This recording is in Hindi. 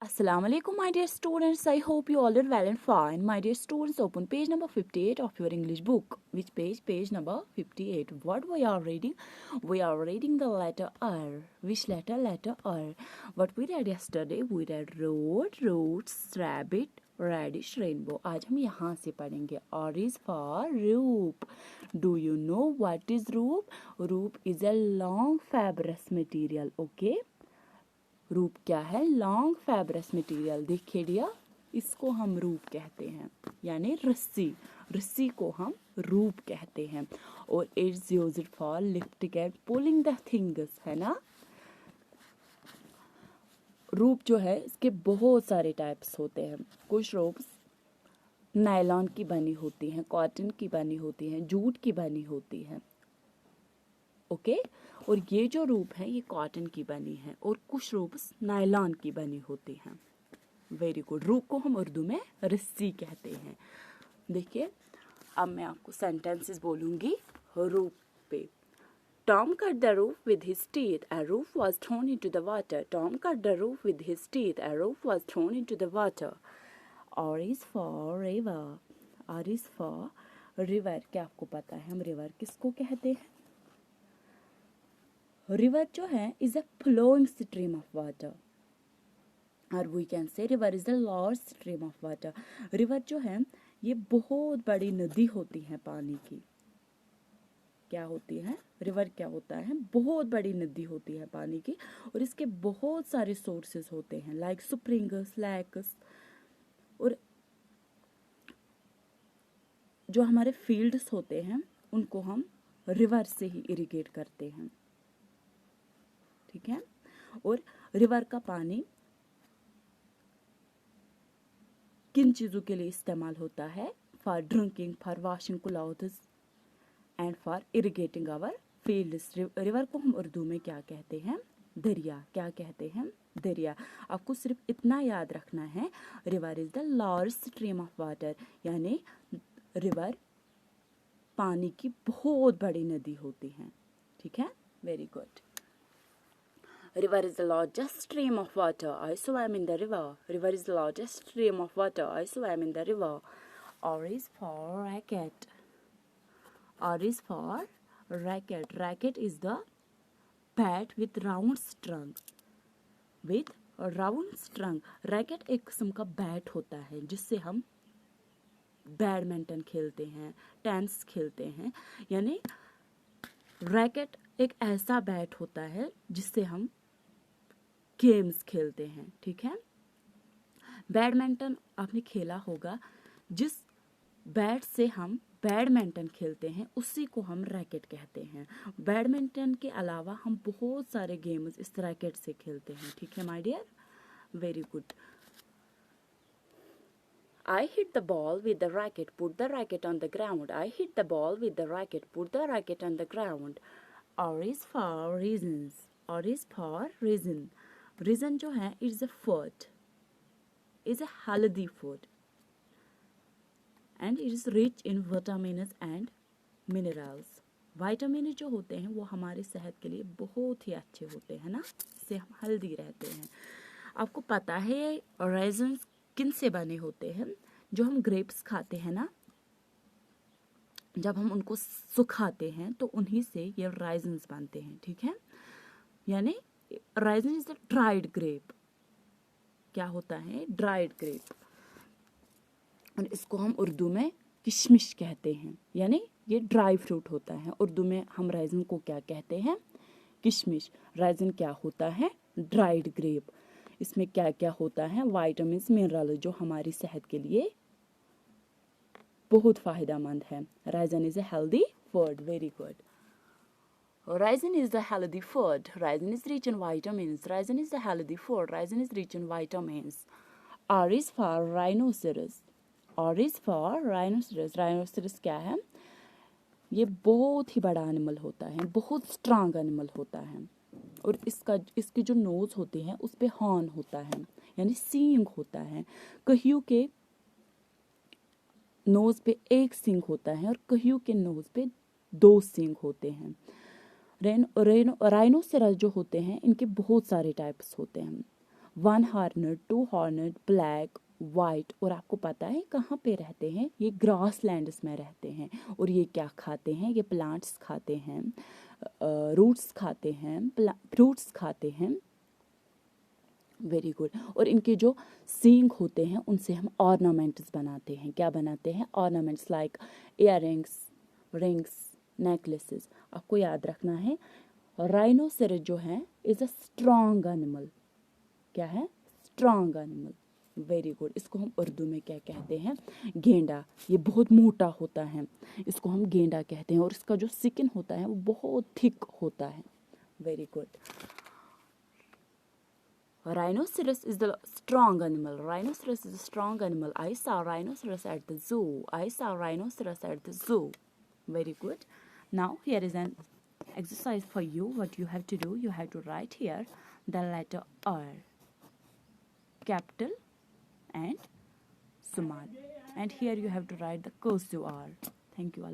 Assalamu alaikum, my dear students. I hope you all are well and fine. My dear students, open page number 58 of your English book. Which page? Page number 58. What we are reading? We are reading the letter R. Which letter? Letter R. What we read yesterday? We read road, roots, rabbit, radish, rainbow. आज हम यहाँ से पढ़ेंगे. R is for rope. Do you know what is rope? Rope is a long fibrous material. Okay. रूप क्या है? Long fibrous material. देखिए डियर, इसको हम रूप कहते हैं, यानी रस्सी. रस्सी को हम रूप कहते हैं. और it's used for lifting and pulling the things, है ना. रूप जो है इसके बहुत सारे टाइप्स होते हैं. कुछ रूप्स नायलॉन की बनी होती हैं, कॉटन की बनी होती हैं, जूट की बनी होती हैं. ओके. और ये जो रूप है ये कॉटन की बनी है और कुछ रूप्स नायलॉन की बनी होती हैं. Very good. रूप को हम उर्दू में रस्सी कहते हैं. देखिए, अब मैं आपको सेंटेंसेस बोलूंगी रूप पे. Tom cut the roof with his teeth. A roof was thrown into the water. Tom cut the roof with his teeth. A roof was thrown into the water. R is for river. R is for river. क्या आपको पता है हम रिवर किसको कहते हैं? रिवर जो है is a flowing stream of water, और we can say river is the large stream of water. River जो है ये बहुत बड़ी नदी होती है पानी की. क्या होती है? रिवर क्या होता है? बहुत बड़ी नदी होती है पानी की, और इसके बहुत सारे सोर्सेस होते हैं, लाइक स्प्रिंग्स, लैक्स. और जो हमारे फील्ड्स होते हैं उनको हम रिवर से ही इरिगेट करते हैं. ठीक है. और रिवर का पानी किन चीजों के लिए इस्तेमाल होता है? For drinking, for washing clothes and for irrigating our fields. River को हम उर्दू में क्या कहते हैं? दरिया. क्या कहते हैं? दरिया. आपको सिर्फ इतना याद रखना है, river is the large stream of water, यानी रिवर पानी की बहुत बड़ी नदी होती है. ठीक है. Very good. River is the largest stream of water. I swam in the river. River is the largest stream of water. I swam in the river. R is for racket. R is for racket. Racket is the bat with round string. With round string. Racket एक किस्म का बैट होता है जिससे हम बैडमिंटन खेलते हैं, टेनिस खेलते हैं. यानी रैकेट एक ऐसा बैट होता है जिससे हम गेम्स खेलते हैं. ठीक है. बैडमिंटन आपने खेला होगा. जिस बैट से हम बैडमिंटन खेलते हैं उसी को हम रैकेट कहते हैं. बैडमिंटन के अलावा हम बहुत सारे गेम्स इस रैकेट से खेलते हैं. ठीक है my dear. Very good. I hit the ball with the racket, put the racket on the ground. I hit the ball with the racket, put the racket on the ground. R is for reasons. R is for reason. Reason जो है is a food, is a healthy food, and it is rich in vitamins and minerals. Vitamin जो होते हैं वो हमारी सेहत के लिए बहुत ही अच्छे होते हैं ना, इससे हम हेल्दी रहते हैं. आपको पता है रेजन्स किन से बने होते हैं? जो हम ग्रेप्स खाते हैं ना, जब हम उनको सुखाते हैं तो उन्हीं से ये राइजन्स बनते हैं. ठीक है. यानी raisin is the dried grape. क्या होता है? Dried grape. और इसको हम उर्दू में किशमिश कहते हैं. यानी ये ड्राई फ्रूट होता है. उर्दू में हम राइजन को क्या कहते हैं? किशमिश. राइजन क्या होता है? Dried grape. इसमें क्या क्या होता है? विटामिन, मिनरल जो हमारी सेहत के लिए बहुत फायदेमंद है. Ryzen is a healthy food. Very good. Raisin is the healthy food. Raisin is rich in vitamins. Raisin is the healthy food. Raisin is rich in vitamins. R is for rhinoceros. R is for rhinoceros. Rhinoceros क्या है? ये बहुत ही बड़ा एनिमल होता है, बहुत स्ट्रांग एनिमल होता है. और इसकी जो नोज होती है उस पे हॉर्न होता है, यानी सींग होता है. कहियों के नोज पे एक सींग होता है और कहियों के नोज पे 2 सींग होते हैं. राइनोसेरस जो होते हैं इनके बहुत सारे टाइप्स होते हैं. One horned, two horned, black, white. और आपको पता है कहाँ पे रहते हैं? ये ग्रास लैंड्स में रहते हैं। और ये क्या खाते हैं? ये प्लांट्स खाते हैं, रूट्स खाते हैं, फ्रूट्स खाते हैं। Very good. और इनके जो सींग होते हैं उनसे हम ऑर्नामेंट्स बनाते हैं। क्या बनाते हैं? Ornaments like earrings, rings, necklaces. आपको याद रखना है राइनोसेरस जो है इज अ स्ट्रॉन्ग एनिमल। क्या है? Strong animal. Very good. इसको हम उर्दू में क्या कहते हैं? गेंडा। ये बहुत मोटा होता है, इसको हम गेंडा कहते हैं। और इसका जो स्किन होता है वो बहुत थिक होता है। Very good. Rhinoceros is the strong animal. Rhinoceros is a strong animal. I saw rhinoceros at the zoo. I saw rhinoceros at the zoo. Very good. Now here is an exercise for you. What you have to do, you have to write here the letter R, capital and small. And here you have to write the cursive R. Thank you.